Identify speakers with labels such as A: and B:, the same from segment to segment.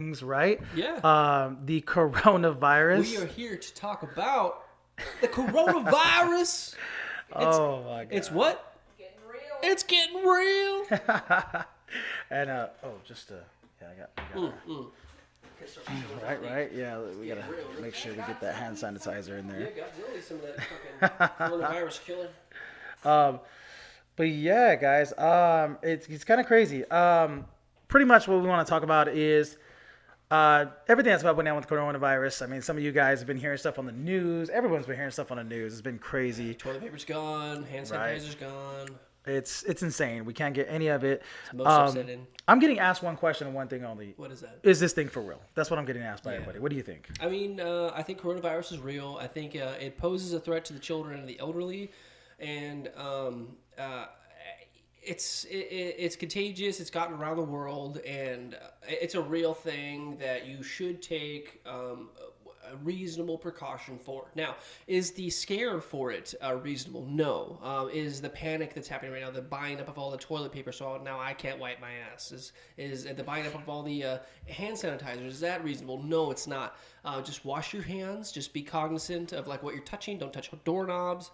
A: things, right?
B: Yeah.
A: The coronavirus.
B: We are here to talk about the coronavirus. It's
A: Oh my
B: it's
A: god.
B: what? It's getting real.
A: And just yeah, we gotta
B: Mm.
A: right, yeah, we gotta
B: Getting real.
A: make sure we get that hand sanitizer in
B: Yeah,
A: there.
B: got really some of that fucking coronavirus killer.
A: Um, but yeah, guys, it's kind of crazy. Pretty much what we want to talk about is everything that's going on with coronavirus. I mean, some of you guys have been hearing stuff on the news. Everyone's been hearing stuff on the news. It's been crazy,
B: Toilet paper's gone. Hand
A: right?
B: sanitizer's gone.
A: It's insane. We can't get any of it.
B: It's most upsetting.
A: I'm getting asked one question and one thing only.
B: What is that?
A: Is this thing for real? That's what I'm getting asked by
B: Yeah.
A: everybody. What do you think?
B: I mean, I think coronavirus is real. I think it poses a threat to the children and the elderly, and it's contagious. It's gotten around the world, and it's a real thing that you should take a reasonable precaution for. Now, is the scare for it reasonable? No. Is the panic that's happening right now, the buying up of all the toilet paper, so now I can't wipe my ass? Is the buying up of all the hand sanitizers, is that reasonable? No, it's not. Just wash your hands. Just be cognizant of like what you're touching. Don't touch doorknobs.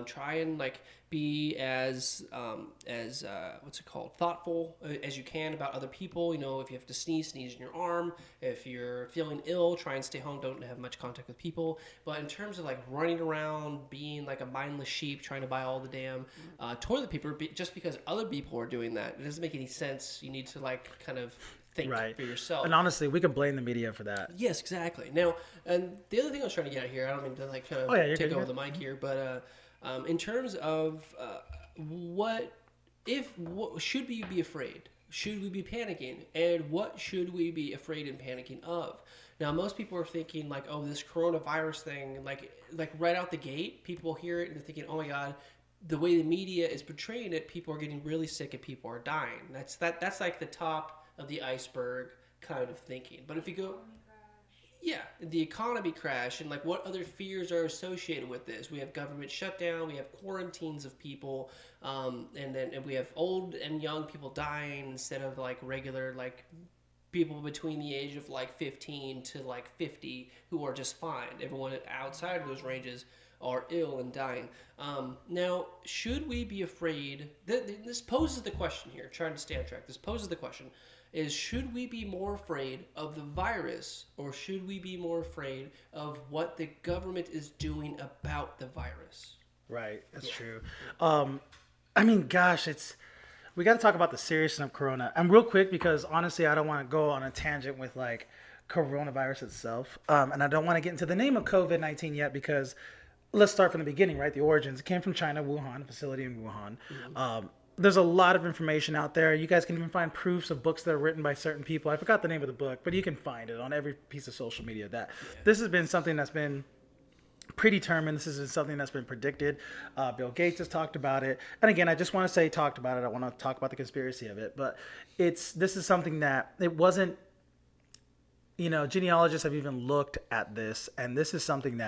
B: Try and like be as what's it called, thoughtful as you can about other people. If you have to sneeze in your arm. If you're feeling ill, try and stay home. Don't have much contact with people. But in terms of like running around, being like a mindless sheep, trying to buy all the damn toilet paper, just because other people are doing that, it doesn't make any sense. You need to like kind of think
A: Right.
B: for yourself.
A: And honestly, we can blame the media for that.
B: Yes, exactly. Now, and the other thing I was trying to get at here, I don't mean to like kind of
A: Oh yeah, you're
B: take
A: good.
B: over the mic here, but in terms of what should we be afraid? Should we be panicking? And what should we be afraid and panicking of? Now, most people are thinking like, oh, this coronavirus thing, like right out the gate, people hear it and they're thinking, oh my god, the way the media is portraying it, people are getting really sick and people are dying. That's like the top of the iceberg kind of thinking. But if you go, yeah, the economy crash and like what other fears are associated with this? We have government shutdown, we have quarantines of people, and we have old and young people dying instead of like regular like people between the age of like 15 to like 50 who are just fine. Everyone outside of those ranges are ill and dying. Now, should we be afraid? This poses the question here, trying to stay on track. This poses the question is, should we be more afraid of the virus or should we be more afraid of what the government is doing about the virus?
A: Right. That's true. I mean, gosh, we got to talk about the seriousness of Corona. And real quick, because honestly, I don't want to go on a tangent with like coronavirus itself. And I don't want to get into the name of COVID-19 yet because let's start from the beginning, right? The origins. It came from China, Wuhan, a facility in Wuhan.
B: Mm-hmm.
A: There's a lot of information out there. You guys can even find proofs of books that are written by certain people. I forgot the name of the book, but you can find it on every piece of social media. This has been something that's been predetermined. This is something that's been predicted. Bill Gates has talked about it. And again, I just want to say talked about it. I want to talk about the conspiracy of it. But this is something that it wasn't, genealogists have even looked at this. And this is something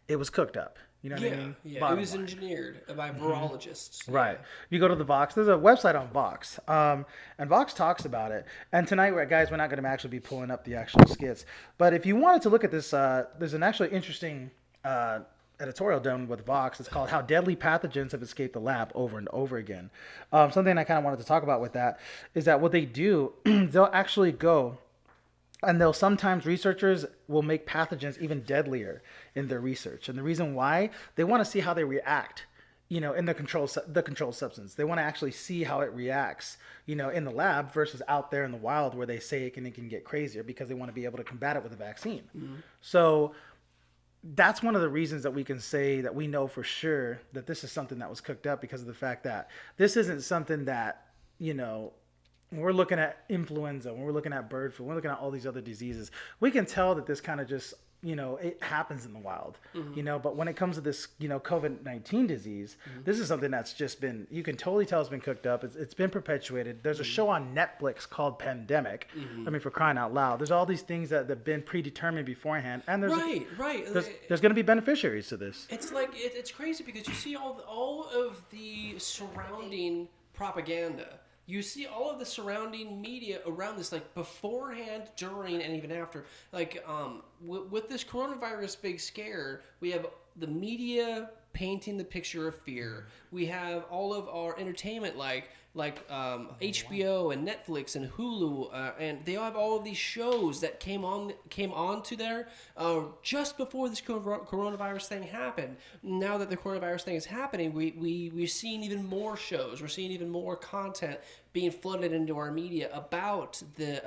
A: it was cooked up. You know what I mean?
B: Yeah, it was engineered by virologists.
A: Right. You go to the Vox. There's a website on Vox, and Vox talks about it. And tonight, guys, we're not going to actually be pulling up the actual skits. But if you wanted to look at this, there's an actually interesting editorial done with Vox. It's called "How Deadly Pathogens Have Escaped the Lab Over and Over Again." Something I kind of wanted to talk about with that is that what they do, they'll actually go. And researchers will make pathogens even deadlier in their research. And the reason why, they want to see how they react, in the controlled substance. They want to actually see how it reacts, in the lab versus out there in the wild where they say it can get crazier because they want to be able to combat it with a vaccine. Mm-hmm. So that's one of the reasons that we can say that we know for sure that this is something that was cooked up because of the fact that this isn't something that, when we're looking at influenza, when we're looking at bird flu, when we're looking at all these other diseases, we can tell that this kind of just, it happens in the wild, but when it comes to this, COVID-19 disease, this is something that's just been, you can totally tell it's been cooked up. It's been perpetuated. There's a show on Netflix called Pandemic. I mean, for crying out loud, there's all these things that have been predetermined beforehand. And there's going to be beneficiaries to this.
B: It's like, it's crazy because you see all of the surrounding propaganda. you see all of the surrounding media around this, like beforehand, during, and even after. Like with this coronavirus big scare, we have the media painting the picture of fear. We have all of our entertainment, like HBO and Netflix and Hulu, and they have all of these shows that came on to there just before this coronavirus thing happened. Now that the coronavirus thing is happening, we're seeing even more shows. We're seeing even more content being flooded into our media about the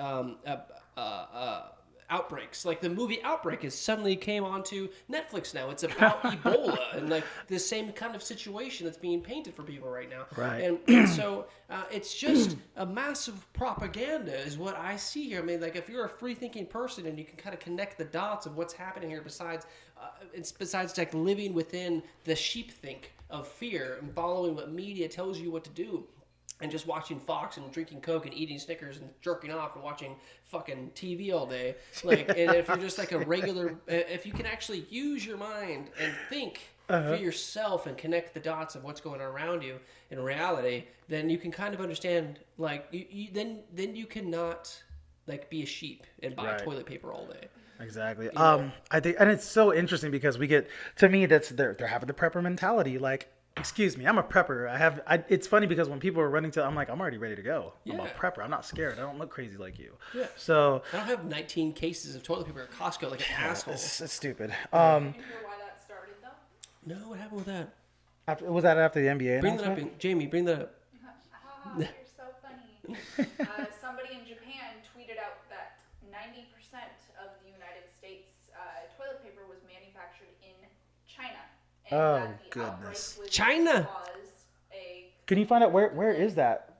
B: outbreaks. Like the movie Outbreak is suddenly came onto Netflix now. It's about Ebola and like the same kind of situation that's being painted for people right now.
A: Right.
B: And so it's just a massive propaganda is what I see here. I mean, like if you're a free thinking person and you can kind of connect the dots of what's happening here, besides like living within the sheepthink of fear and following what media tells you what to do, and just watching Fox and drinking Coke and eating Snickers and jerking off and watching fucking TV all day. Like, and if you're just like a regular, if you can actually use your mind and think for yourself and connect the dots of what's going on around you in reality, then you can kind of understand, like, then you cannot, like, be a sheep and buy toilet paper all day.
A: Exactly. I think, and it's so interesting because we get, to me, that's they're having the prepper mentality. Like, excuse me, I'm a prepper. It's funny because when people are running to, I'm like, I'm already ready to go. I'm a prepper. I'm not scared. I don't look crazy like you. Yeah. So
B: I don't have 19 cases of toilet paper at Costco like an asshole.
A: It's stupid.
C: You know why that started though?
B: No, what happened with that?
A: Was that after the NBA
B: Bring
A: announcement?
B: that up, Jamie. Bring that up.
C: You're so funny. Somebody in Japan tweeted out that 90% of the United States toilet paper was manufactured in China. And that the
A: goodness.
C: outbreak
B: China.
C: Was a
A: Can you find out where is that?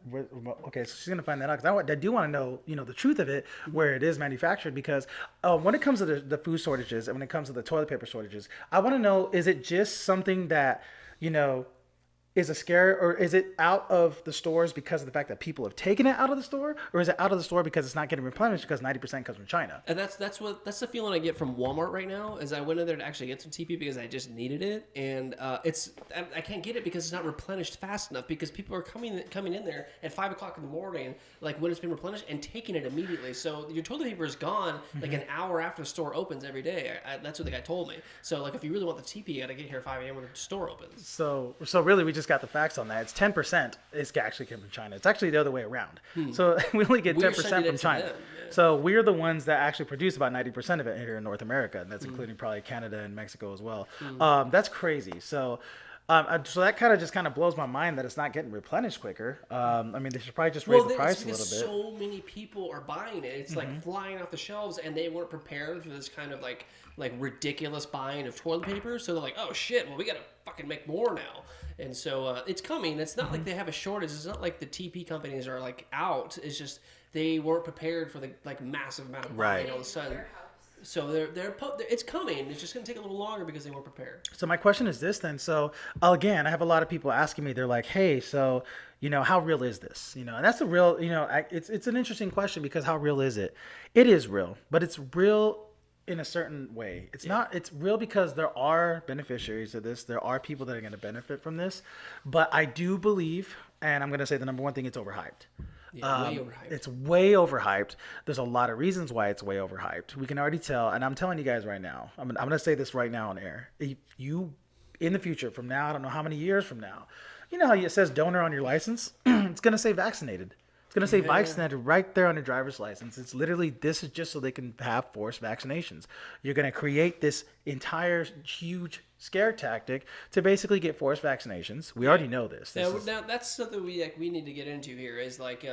A: Okay, so she's gonna find that out because I do want to know, the truth of it, where it is manufactured. Because when it comes to the food shortages and when it comes to the toilet paper shortages, I want to know: is it just something that is a scare, or is it out of the stores because of the fact that people have taken it out of the store, or is it out of the store because it's not getting replenished because 90% comes from China?
B: And that's the feeling I get from Walmart right now. Is I went in there to actually get some TP because I just needed it, and I can't get it because it's not replenished fast enough because people are coming in there at 5 o'clock in the morning, like when it's been replenished, and taking it immediately. So your toilet paper is gone like an hour after the store opens every day. That's what the guy told me. So like if you really want the TP, you got to get here at 5 a.m. when the store opens.
A: So really, we just got the facts on that. It's 10% is actually came from China. It's actually the other way around. So we only get 10% from China.
B: Them, yeah.
A: So we're the ones that actually produce about 90% of it here in North America, and that's including probably Canada and Mexico as well. That's crazy. So that kind of blows my mind that it's not getting replenished quicker. I mean, they should probably just raise the price a little bit.
B: So many people are buying it. It's like flying off the shelves, and they weren't prepared for this kind of like ridiculous buying of toilet paper. So they're like, oh shit, well we gotta fucking make more now. And so it's coming. It's not like they have a shortage. It's not like the TP companies are like out. It's just they weren't prepared for the like massive amount of buying all of a sudden. So it's coming. It's just going to take a little longer because they weren't prepared.
A: So my question is this then. So again, I have a lot of people asking me. They're like, "Hey, so how real is this?" And that's a real. It's an interesting question because how real is it? It is real, but it's real in a certain way. It's not. It's real because there are beneficiaries of this. There are people that are going to benefit from this. But I do believe, and I'm going to say the number one thing: it's overhyped.
B: Yeah, way overhyped.
A: It's way overhyped. There's a lot of reasons why it's way overhyped. We can already tell, and I'm telling you guys right now. I'm going to say this right now on air. If you, in the future, from now, I don't know how many years from now, you know how it says donor on your license? It's going to say vaccinated. It's going to say vaccinated right there on your driver's license. It's literally, this is just so they can have forced vaccinations. You're going to create this entire huge scare tactic to basically get forced vaccinations. We already know this.
B: Now that's something we need to get into here is like,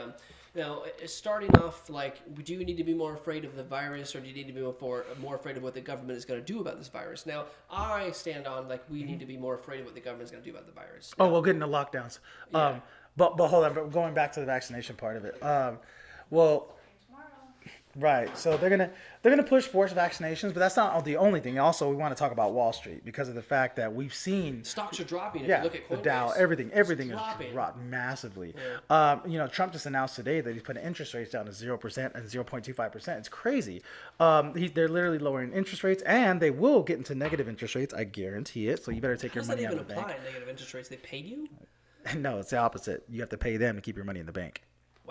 B: now starting off, like, do you need to be more afraid of the virus, or do you need to be more afraid of what the government is going to do about this virus? Now, I stand on, like, we need to be more afraid of what the government is going to do about the virus.
A: Oh, we'll get into lockdowns. Yeah. But hold on, going back to the vaccination part of it. Right. So they're gonna push forced vaccinations, but that's not the only thing. Also, we want to talk about Wall Street because of the fact that we've seen
B: stocks are dropping. If you look at
A: the
B: Coinbase,
A: Dow, everything is dropped massively. Yeah. Trump just announced today that he's putting interest rates down to 0% and 0.25%. It's crazy. They're literally lowering interest rates, and they will get into negative interest rates. I guarantee it. So you better take your money out of the bank.
B: How does that even apply? Negative interest rates? They paid you?
A: No, it's the opposite. You have to pay them to keep your money in the bank.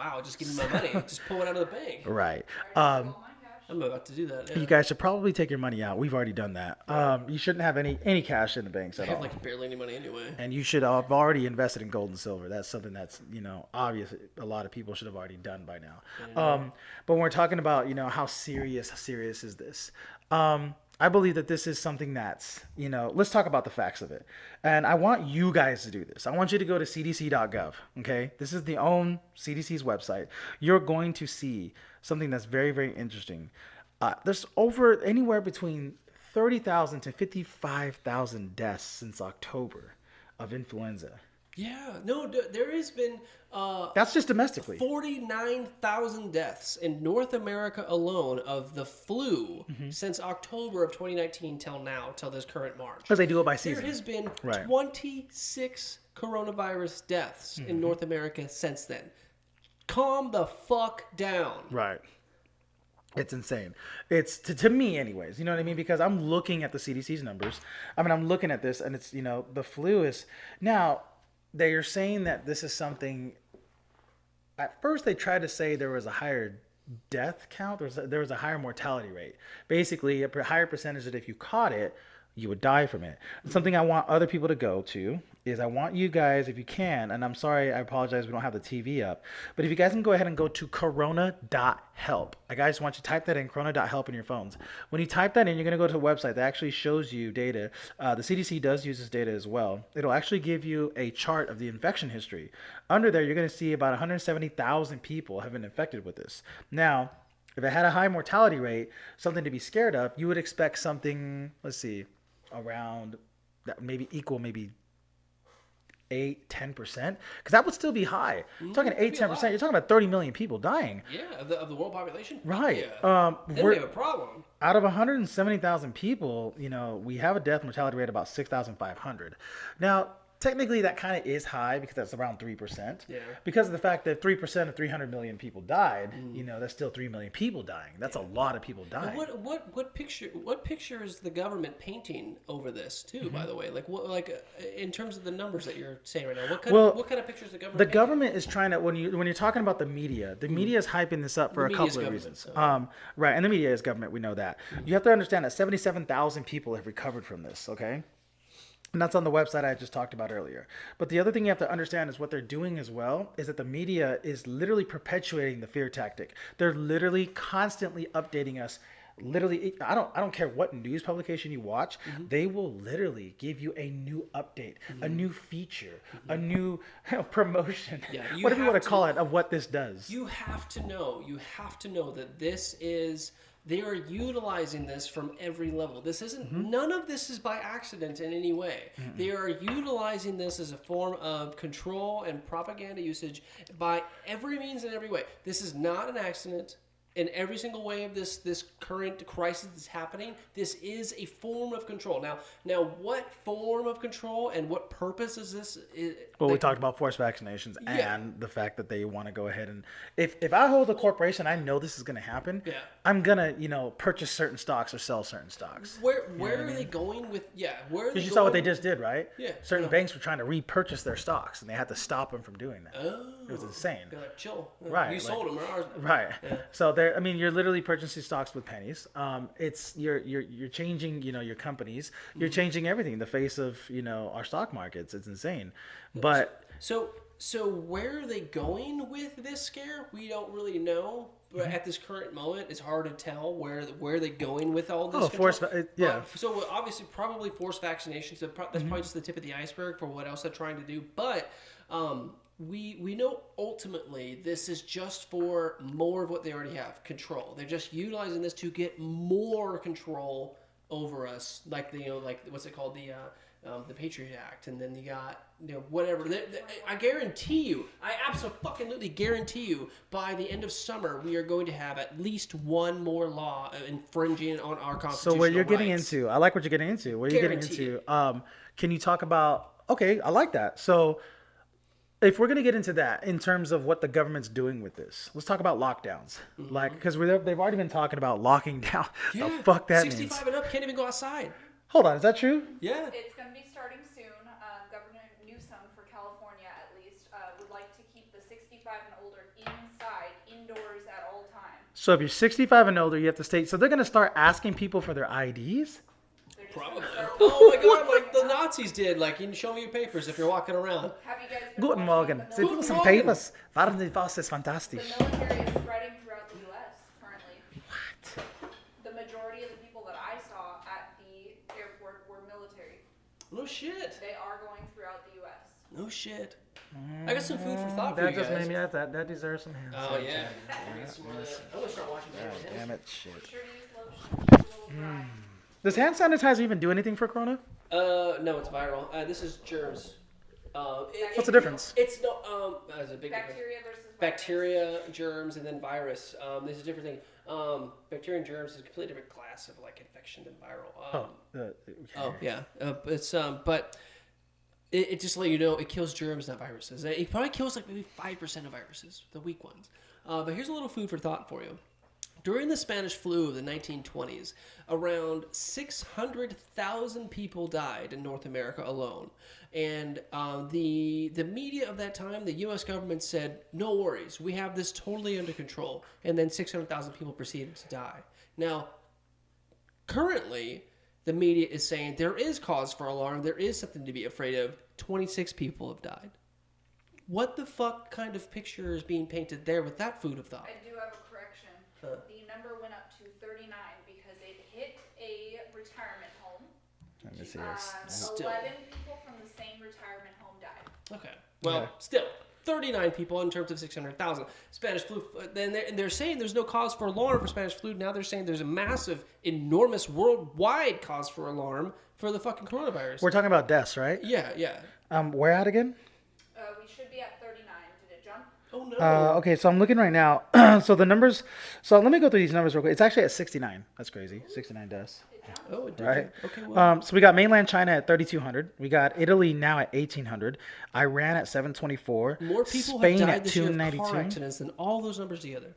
B: wow, just give me my money. Just pull it out of the bank.
A: Right.
C: All my cash.
B: I'm about to do that. Yeah.
A: You guys should probably take your money out. We've already done that. You shouldn't have any cash in the banks
B: I
A: at
B: have
A: all.
B: like barely any money anyway.
A: And you should have already invested in gold and silver. That's something that's, obvious. A lot of people should have already done by now. But when we're talking about, how serious is this? I believe that this is something that's, let's talk about the facts of it. And I want you guys to do this. I want you to go to cdc.gov. Okay. This is the own CDC's website. You're going to see something that's very, very interesting. There's over anywhere between 30,000 to 55,000 deaths since October of influenza.
B: Yeah, no, there has been
A: That's just domestically.
B: 49,000 deaths in North America alone of the flu since October of 2019 till now, till this current March.
A: Because they do it by season.
B: There has been
A: Right.
B: 26 coronavirus deaths in North America since then. Calm the fuck down.
A: Right. It's insane. It's to me anyways, you know what I mean? Because I'm looking at the CDC's numbers. I mean, I'm looking at this and it's, the flu is now they are saying that this is something. At first they tried to say there was a higher death count. There was a higher mortality rate. Basically a higher percentage that if you caught it, you would die from it. Something I want other people to go to is I want you guys, if you can, and I'm sorry, I apologize, we don't have the TV up, but if you guys can go ahead and go to corona.help. I guys want you to type that in, corona.help in your phones. When you type that in, you're going to go to a website that actually shows you data. The CDC does use this data as well. It'll actually give you a chart of the infection history. Under there, you're going to see about 170,000 people have been infected with this. Now, if it had a high mortality rate, something to be scared of, you would expect something, let's see, around that maybe equal 8-10%, because that would still be high. You're talking 8-10%. You're talking about 30 million people dying.
B: Yeah, of the world population.
A: Right.
B: Yeah. Then we have a problem.
A: Out of 170,000 people, we have a death mortality rate of about 6,500. Now, technically, that kind of is high because that's around 3%.
B: Yeah.
A: Because of the fact that 3% of 300 million people died, that's still 3 million people dying. That's a lot of people dying.
B: What picture is the government painting over this too? By the way, in terms of the numbers that you're saying right now, what kind of picture is the government?
A: The
B: painting?
A: government is trying to when you're talking about the media is hyping this up for a couple of reasons. Right, and the media is government. We know that. You have to understand that 77,000 people have recovered from this. Okay. And that's on the website I just talked about earlier. But the other thing you have to understand is what they're doing as well is that the media is literally perpetuating the fear tactic. They're literally constantly updating us. Literally, I don't care what news publication you watch, they will literally give you a new update, a new feature, a new promotion, whatever you want to call it, of what this does.
B: You have to know that this is. They are utilizing this from every level. This isn't. None of this is by accident in any way. They are utilizing this as a form of control and propaganda usage by every means and every way. This is not an accident. In every single way of this current crisis that's happening, this is a form of control. Now, what form of control and what purpose is this?
A: Well, we talked about forced vaccinations and the fact that they want to go ahead and if I hold a corporation, I know this is going to happen.
B: Yeah.
A: I'm gonna purchase certain stocks or sell certain stocks.
B: Where are they going with? Yeah, where?
A: Because you saw what they just did, right?
B: Yeah.
A: Certain banks were trying to repurchase their stocks, and they had to stop them from doing that.
B: Oh,
A: it was insane.
B: They're like, chill.
A: Right.
B: You sold them, or ours.
A: Right.
B: Yeah.
A: So you're literally purchasing stocks with pennies. It's you're changing, your companies. You're changing everything. The face of our stock markets. It's insane. But
B: so where are they going with this scare? We don't really know. But at this current moment, it's hard to tell where they're going with all this. So obviously, probably forced vaccinations. That's probably just the tip of the iceberg for what else they're trying to do. But we know ultimately this is just for more of what they already have, control. They're just utilizing this to get more control over us, like what's it called, the Patriot Act, and then you got whatever. I guarantee you, I absolutely guarantee you, by the end of summer we are going to have at least one more law infringing on our constitutional
A: So what you're getting
B: rights.
A: into, I like what you're getting into. What you're getting into, can you talk about? Okay, I like that. So if we're going to get into that in terms of what the government's doing with this, let's talk about lockdowns. Because they've already been talking about locking down.
B: Yeah,
A: the fuck that
B: 65
A: means.
B: and up can't even go outside.
A: Hold on, is that true?
B: Yeah.
C: It's going to be starting soon. Governor Newsom, for California at least, would like to keep the 65 and older inside indoors at all times.
A: So if you're 65 and older, you have to stay. So they're going to start asking people for their IDs?
C: They're just
B: Probably.
C: gonna start
B: Oh my god, like the Nazis did. Like, you can show me your papers if you're walking around.
C: Have you guys been
A: Guten
C: watching
A: Morgen.
C: the
A: Sie
C: military?
A: some
B: Morgen.
A: papers. Waren die was ist fantastisch.
C: The military is spreading throughout the U.S. currently.
A: What?
C: The majority of the people that I saw at the airport were military.
B: No shit.
C: They are going throughout the U.S.
B: No shit. I got some food for thought for
A: That
B: you
A: just
B: guys.
A: made me, that deserves some hands.
B: Oh yeah. I'm gonna start watching
A: God damn it, shit.
C: Be sure to use lotion. It's a little dry.
A: Does hand sanitizer even do anything for Corona?
B: No, it's viral. This is germs.
A: What's the difference?
B: It's no. There's a big difference.
C: Bacteria versus virus.
B: Bacteria, germs, and then virus. There's a different thing. Bacteria and germs is a completely different class of like infection than viral.
A: Oh,
B: Yeah. But it just to let you know, it kills germs, not viruses. It probably kills like maybe 5% of viruses, the weak ones. But here's a little food for thought for you. During the Spanish flu of the 1920s, around 600,000 people died in North America alone. And the media of that time, the U.S. government said, no worries, we have this totally under control. And then 600,000 people proceeded to die. Now, currently, the media is saying there is cause for alarm, there is something to be afraid of. 26 people have died. What the fuck kind of picture is being painted there with that food of thought?
C: I do have a correction. The number went up to 39 because it hit a retirement home.
A: Let me see
C: 11 people from the same retirement home died.
B: Okay. Well, still, 39 people in terms of 600,000. Spanish flu, then they're saying there's no cause for alarm for Spanish flu. Now they're saying there's a massive, enormous, worldwide cause for alarm for the fucking coronavirus.
A: We're talking about deaths, right?
B: Yeah.
A: Where at again?
C: We should be at 39. Did it jump?
B: Oh, no.
A: Okay, so I'm looking right now. So the numbers. So let me go through these numbers real quick. It's actually at 69. That's crazy. 69 deaths.
C: It jumped.
B: Oh, it did.
A: Right.
B: Okay, well.
A: So we got mainland China at 3,200. We got Italy now at 1,800. Iran at 724.
B: More people
A: Spain
B: have died
A: at
B: this year of
A: 292.
B: car accidents than all those numbers together.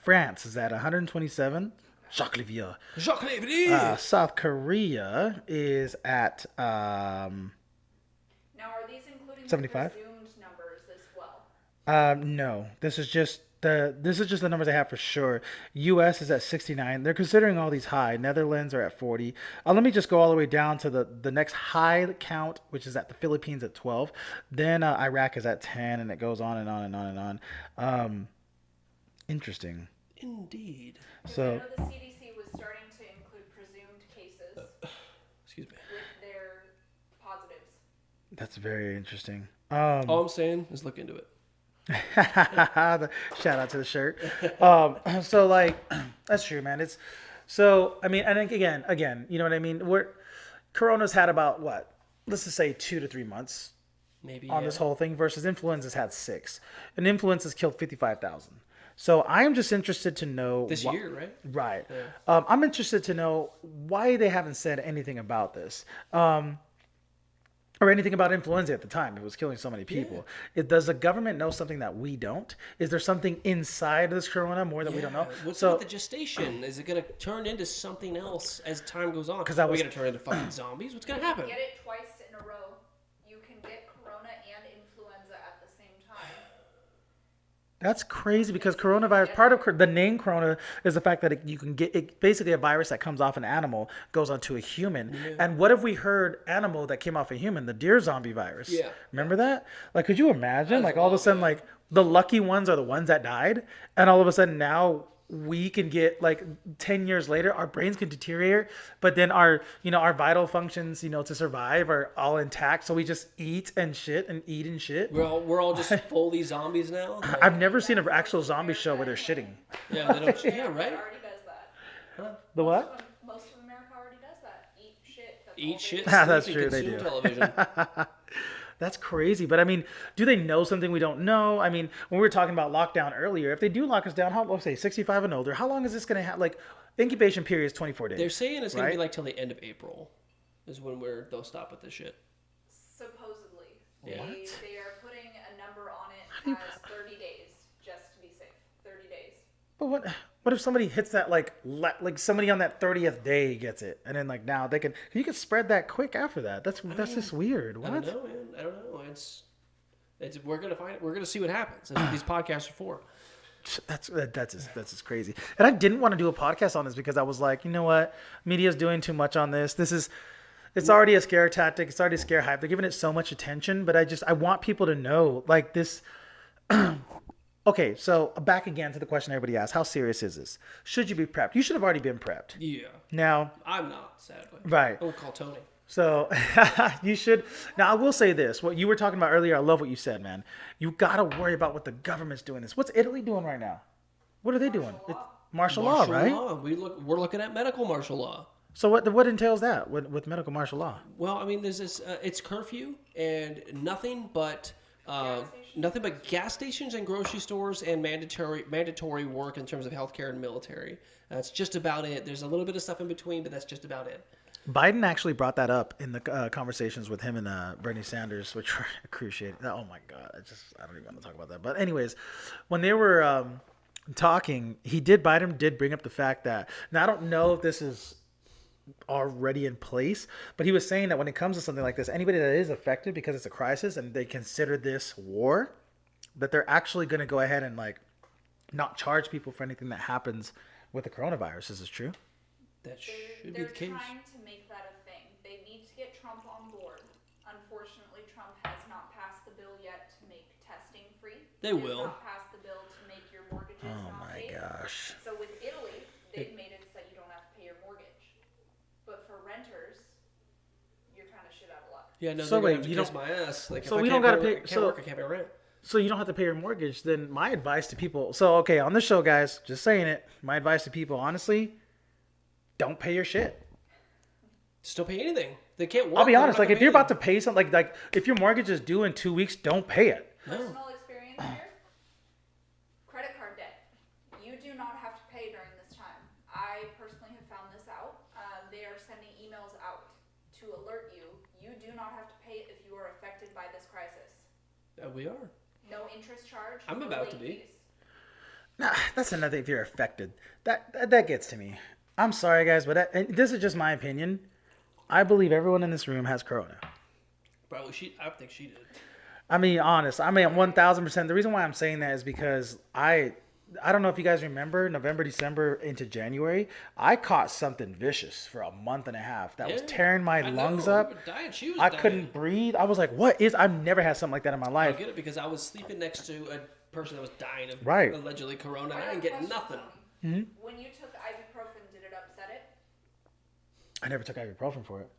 A: France is at 127. Jacques Livier.
B: Jacques Lévy!
A: South Korea is at
C: Now, are these including
A: 75?
C: the presumed numbers as well?
A: no. This is just the numbers I have for sure. U.S. is at 69. They're considering all these high. Netherlands are at 40. Let me just go all the way down to the next high count, which is at the Philippines at 12. Then Iraq is at 10, and it goes on and on and on and on. Interesting.
B: Indeed.
C: Because I
A: So
C: know the CDC was starting to include presumed cases
B: Excuse me.
C: with their positives.
A: that's very interesting.
B: All I'm saying is look into it.
A: Shout out to the shirt. So like, that's true, man. It's so. I mean, I think again, you know what I mean. Corona's had about what? Let's just say 2 to 3 months
B: Maybe
A: on this whole thing versus influenza's had 6, and influenza's killed 55,000. So I'm just interested to know
B: this year, right?
A: right?
B: Yeah.
A: I'm interested to know why they haven't said anything about this. Or anything about influenza at the time. It was killing so many people. Does the government know something that we don't? Is there something inside this corona more that we don't know?
B: What's
A: So
B: with the gestation? Is it going to turn into something else as time goes on?
A: 'Cause that
B: Are we
A: was-
B: going to turn into fucking zombies? What's going to happen?
C: Get it twice in a row. You can get corona and influenza at the same time.
A: that's crazy because coronavirus, part of the name corona is the fact that you can get it, basically a virus that comes off an animal goes onto a human.
B: Yeah.
A: And what if we heard animal that came off a human, the deer zombie virus?
B: Yeah.
A: Remember that? Like, could you imagine?
B: That's
A: Like all of a
B: wild,
A: sudden,
B: yeah.
A: like the lucky ones are the ones that died, and all of a sudden now we can get like 10 years later, our brains can deteriorate, but then our vital functions, to survive are all intact. So we just eat and shit and eat and shit.
B: We're all just fully zombies now? Like,
A: I've never seen an actual zombie show where they're shitting.
B: yeah, they don't, yeah,
C: America
B: right?
C: already does that.
A: The what?
C: Most of America already does that. Eat shit. That's all
B: Eat
C: they
B: shit,
C: do.
A: That's
B: sleep,
A: true,
B: and
A: they
B: consume
A: do.
B: television.
A: That's crazy. But I mean, do they know something we don't know? I mean, when we were talking about lockdown earlier, if they do lock us down, let's say 65 and older, how long is this going to have? Like, incubation period is 24 days.
B: They're saying it's going to be
A: right?
B: like till the end of April is when they'll stop with this shit.
C: Supposedly.
B: Yeah.
C: They are putting a number on it as 30 days, just to be safe. 30 days.
A: But what if somebody hits that like somebody on that 30th day gets it, and then like now you can spread that quick after that. That's just weird. What?
B: I don't know, man. I don't know. We're gonna find it. We're gonna see what happens. That's what these podcasts are for.
A: That's just crazy. And I didn't want to do a podcast on this because I was like, you know what, media's doing too much on this. It's already a scare tactic. It's already a scare hype. They're giving it so much attention, but I want people to know like this. Okay, so back again to the question everybody asked: how serious is this? Should you be prepped? You should have already been prepped.
B: Yeah.
A: Now,
B: I'm not, sadly.
A: right.
B: I will call Tony.
A: So you should. Now I will say this: what you were talking about earlier, I love what you said, man. You gotta worry about what the government's doing. What's Italy doing right now? What are they doing? It's martial law, right?
B: Law. We're looking at medical martial law.
A: So what entails that with medical martial law?
B: Well, I mean, there's this. It's curfew and nothing but gas stations and grocery stores and mandatory work in terms of healthcare and military. That's just about it. There's a little bit of stuff in between, but that's just about it.
A: Biden actually brought that up in the conversations with him and Bernie Sanders, which I appreciate. Oh my God, I don't even want to talk about that. But anyways, when they were talking, Biden did bring up the fact that, now I don't know if this is already in place, but he was saying that when it comes to something like this, anybody that is affected because it's a crisis and they consider this war, that they're actually going to go ahead and like not charge people for anything that happens with the coronavirus. Is this true?
B: That should be
C: They're
B: the case.
C: trying to make that a thing. They need to get Trump on board. Unfortunately, Trump has not passed the bill yet to make testing free.
B: They
C: He
B: will.
C: has not passed the bill to make your mortgages
A: Oh
C: not
A: my
C: paid.
A: gosh.
C: So with Italy, they've made it so that you don't have to pay your mortgage. But for renters, you're kind of shit out of luck.
B: Yeah, no,
A: So
B: they're
A: wait,
B: gonna
A: you
B: have to kiss my ass. Like,
A: so
B: if
A: we
B: I
A: don't
B: can't
A: gotta pay-
B: can't
A: so-
B: work, I can't pay rent.
A: So you don't have to pay your mortgage. Then my advice to people. So okay, on the show, guys, just saying it. My advice to people, honestly, don't pay your shit.
B: Just don't pay anything. They can't work.
A: I'll be
B: They're
A: honest.
B: not
A: Like
B: gonna
A: if you're
B: pay
A: about to pay something, like if your mortgage is due in 2 weeks, don't pay it.
C: Personal experience here, credit card debt. You do not have to pay during this time. I personally have found this out. They are sending emails out to alert you. You do not have to pay if you are affected by this crisis.
B: We are.
C: No interest charge.
B: I'm
C: no
B: about to
C: late
B: be.
C: fees.
A: Nah, that's another thing. If you're affected, that gets to me. I'm sorry, guys, but and this is just my opinion. I believe everyone in this room has corona.
B: Probably I think she did.
A: I mean, honest. I mean, 1,000%. The reason why I'm saying that is because I don't know if you guys remember November, December into January. I caught something vicious for a month and a half that was tearing my lungs up.
B: We were dying. She was
A: I
B: dying.
A: couldn't breathe. I was like, "What is?" I've never had something like that in my
B: I
A: life.
B: get it because I was sleeping next to a person that was dying of
A: Right.
B: allegedly corona. I
C: have
B: didn't
C: a
B: get
C: question,
B: nothing.
C: Tony. When you took ibuprofen, did it upset it?
A: I never took ibuprofen for it.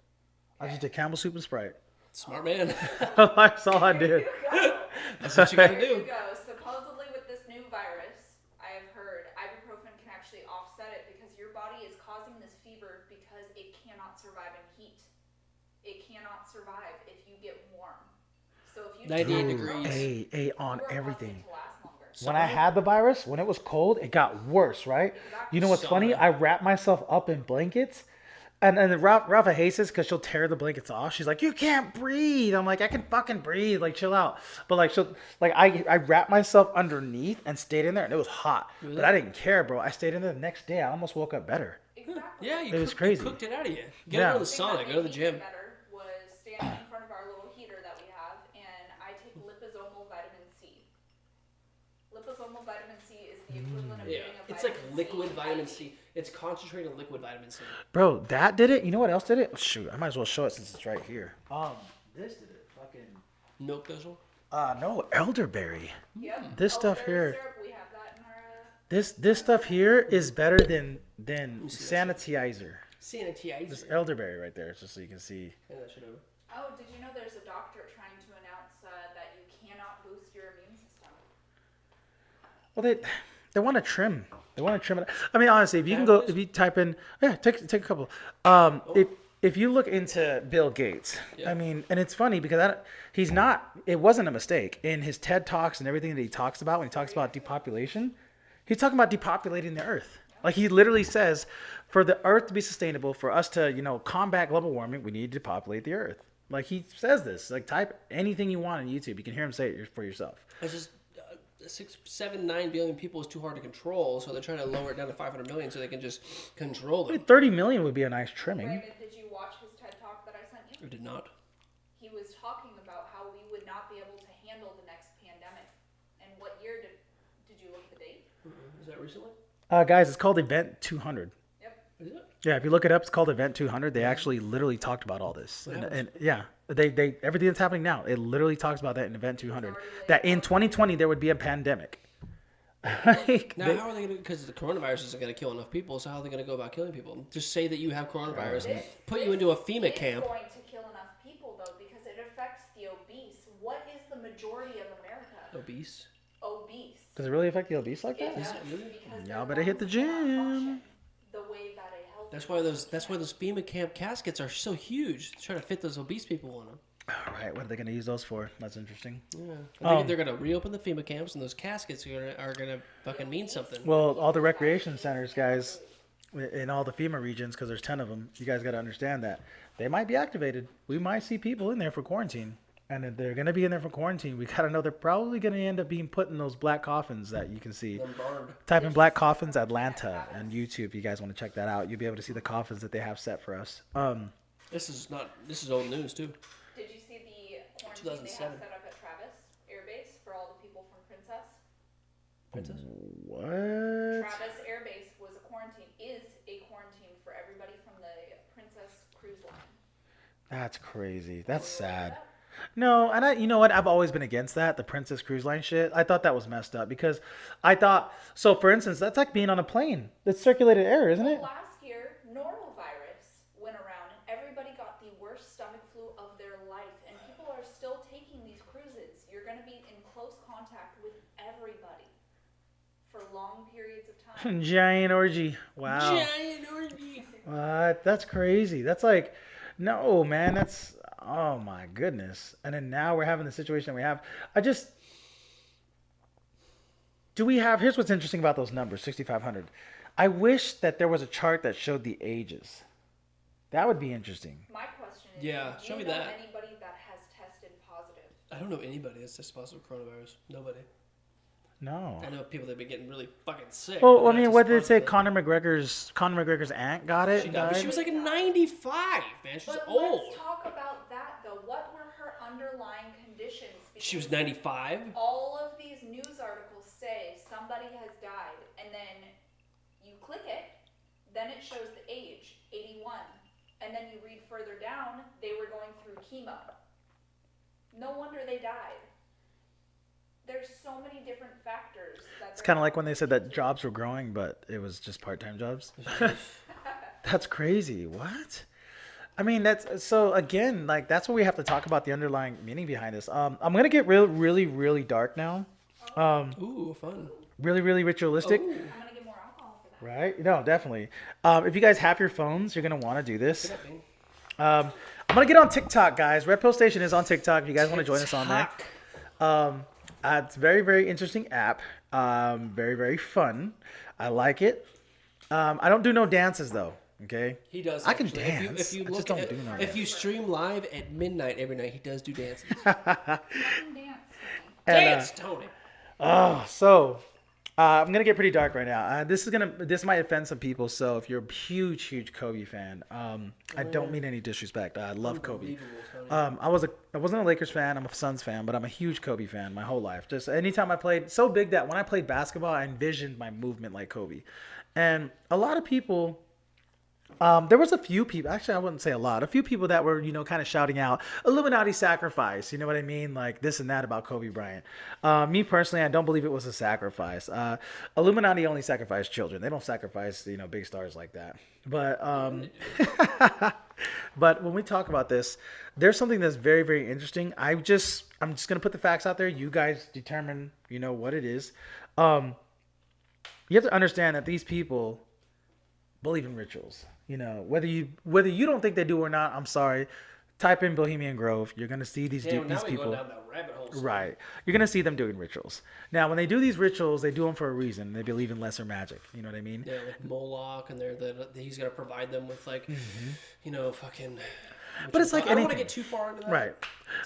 A: I just did Campbell soup and Sprite.
B: Smart man.
A: That's all I did.
C: There you go.
B: That's what you gotta
C: There you
B: do.
C: go. Supposedly with this new virus, I have heard ibuprofen can actually offset it because your body is causing this fever because it cannot survive in heat. It cannot survive if you get warm. So if you
B: 98
C: take
B: degrees.
A: A on
C: you are causing
A: everything.
C: it to last longer.
A: When I had the virus, when it was cold, it got worse, right? You know what's funny?
B: Sorry.
A: I wrapped myself up in blankets. And Rafa hates this because she'll tear the blankets off. She's like, "You can't breathe." I'm like, "I can fucking breathe. Like, chill out." But I wrapped myself underneath and stayed in there, and it was hot. But I didn't care, bro. I stayed in there the next day. I almost woke up better.
C: Exactly.
B: Yeah,
A: It was crazy.
B: You cooked it out of you. Get
A: Yeah.
B: out of the
C: The thing that
B: sauna. Go to the
C: made me
B: gym.
C: feel better was standing in front of our little heater that we have, and I take liposomal vitamin C. Liposomal vitamin C is the equivalent of
B: Yeah,
C: getting a
B: it's like
C: vitamin
B: liquid
C: C
B: vitamin
C: IV.
B: C. It's concentrated liquid vitamin C.
A: Bro, that did it. You know what else did it? Shoot, I might as well show it since it's right here. This did it. Fucking.
B: Milk thistle.
A: No, elderberry.
C: Yep.
A: This stuff
C: Elderberry
A: here.
C: syrup, we have that in our.
A: This stuff here is better than sanitizer.
B: Sanitizer.
A: This elderberry right there, just so you can see.
B: Hand that shit over.
C: Oh, did you know there's a doctor trying to announce that you cannot boost your immune system?
A: Well, they want to trim. They want to trim it. I mean, honestly, if you can go, if you type in, take a couple. If you look into Bill Gates,
B: Yeah.
A: I mean, and it's funny because he's not. It wasn't a mistake in his TED talks and everything that he talks about when he talks about depopulation. He's talking about depopulating the Earth. Like he literally says, for the Earth to be sustainable, for us to combat global warming, we need to depopulate the Earth. Like he says this. Like type anything you want on YouTube. You can hear him say it for yourself.
B: It's just 6, 7, 9 billion people is too hard to control, so they're trying to lower it down to 500 million so they can just control them.
A: 30 million would be a nice trimming.
C: Brandon, did you watch his TED Talk that I sent you?
B: I did not.
C: He was talking about how we would not be able to handle the next pandemic. And what year did you look at the date?
B: recently?
A: Guys, it's called Event 200.
C: Yep.
B: Is it?
A: Yeah, if you look it up, it's called Event 200. They actually literally talked about all this, and yeah, they everything that's happening now, it literally talks about that in Event 200. That in 2020 there would be a pandemic. Like,
B: Now, how are they going to? Because the coronavirus isn't going to kill enough people. So how are they going to go about killing people? Just say that you have coronavirus, put you into a FEMA camp.
C: It's going to kill enough people though because it affects the obese. What is the majority of America?
B: Obese.
C: Obese.
A: does it really affect the obese like
C: It
A: that?
C: does,
B: really?
C: because
A: Y'all
C: their
A: better hit the
C: lungs cannot
A: gym.
C: function the way that a healthy
B: That's why those FEMA camp caskets are so huge. They're trying to fit those obese people in them.
A: All right, what are they going to use those for? That's interesting.
B: Yeah. I think they're going to reopen the FEMA camps, and those caskets are gonna fucking mean something.
A: Well, all the recreation centers, guys, in all the FEMA regions, because there's 10 of them, you guys got to understand that they might be activated. We might see people in there for quarantine. And if they're going to be in there for quarantine, we got to know they're probably going to end up being put in those black coffins that you can see. Type in Black Coffins Atlanta on YouTube if you guys want to check that out. You'll be able to see the coffins that they have set for us.
B: This is old news, too.
C: Did you see the quarantine they have
B: 2007.
C: set up at Travis Air Base for all the people from Princess?
B: Princess?
A: What?
C: Travis Air Base is a quarantine for everybody from the Princess cruise line.
A: That's crazy. That's
C: Can you look
A: sad.
C: it up?
A: No, and you know what? I've always been against that, the Princess Cruise Line shit. I thought that was messed up because I thought, so for instance, that's like being on a plane. It's circulated air, isn't it?
C: Last year, norovirus went around and everybody got the worst stomach flu of their life. And people are still taking these cruises. You're going to be in close contact with everybody for long periods of time.
A: Giant orgy. Wow.
B: Giant orgy.
A: What? That's crazy. That's like, no, man, that's, oh my goodness. And then now we're having the situation we have. Here's what's interesting about those numbers, 6,500. I wish that there was a chart that showed the ages. That would be interesting.
C: My question is,
B: Yeah,
C: do
B: show
C: you
B: me
C: know
B: that.
C: anybody that has tested positive?
B: I don't know anybody that's tested positive for coronavirus. Nobody.
A: No.
B: I know people that have been getting really fucking sick.
A: Well,
B: but
A: I mean,
B: not
A: what did it say?
B: tested
A: Conor McGregor's aunt got it?
B: positive. She was like 95, man. She's
C: But
B: old.
C: let's talk about that though. What were her underlying conditions?
B: She was
C: Because
B: 95.
C: all of these news articles say somebody has died, and then you click it, then it shows the age, 81, and then you read further down, they were going through chemo. No wonder they died. There's so many different factors.
A: It's kind of like when they said that jobs were growing, but it was just part-time jobs. That's crazy. What? I mean, that's so again, like that's what we have to talk about the underlying meaning behind this. I'm gonna get really dark now.
B: Ooh, fun.
A: Really ritualistic.
C: I'm gonna get more alcohol for that.
A: Right? No, definitely. If you guys have your phones, you're gonna want to do this. I'm gonna get on TikTok, guys. Red Pill Station is on TikTok. If you guys want to join us on there. It's a very interesting app. Very fun. I like it. I don't do no dances though. Okay.
B: He does.
A: I can
B: actually.
A: dance.
B: If you
A: I just
B: look
A: don't
B: at,
A: do no
B: if you stream live at midnight every night, he does do dances.
C: Fucking dance.
B: Dance, Tony.
A: So I'm gonna get pretty dark right now. This might offend some people. So if you're a huge Kobe fan, I don't mean any disrespect. I love Kobe. I wasn't a Lakers fan. I'm a Suns fan, but I'm a huge Kobe fan my whole life. Just anytime I played, so big that when I played basketball, I envisioned my movement like Kobe. And a lot of people. There was a few people, actually I wouldn't say a lot, a few people that were, kind of shouting out Illuminati sacrifice, you know what I mean? Like this and that about Kobe Bryant. Me personally, I don't believe it was a sacrifice. Illuminati only sacrifice children. They don't sacrifice, big stars like that. But, but when we talk about this, there's something that's very interesting. I'm just going to put the facts out there. You guys determine, what it is. You have to understand that these people believe in rituals. Whether you don't think they do or not, I'm sorry. Type in Bohemian Grove. You're gonna see these people.
B: Going down that rabbit hole.
A: Right. You're gonna see them doing rituals. Now, when they do these rituals, they do them for a reason. They believe in lesser magic. You know what I mean?
B: Yeah, like Moloch, and he's gonna provide them with fucking.
A: But it's like
B: I don't want
A: anything.
B: to get too far into that.
A: Right.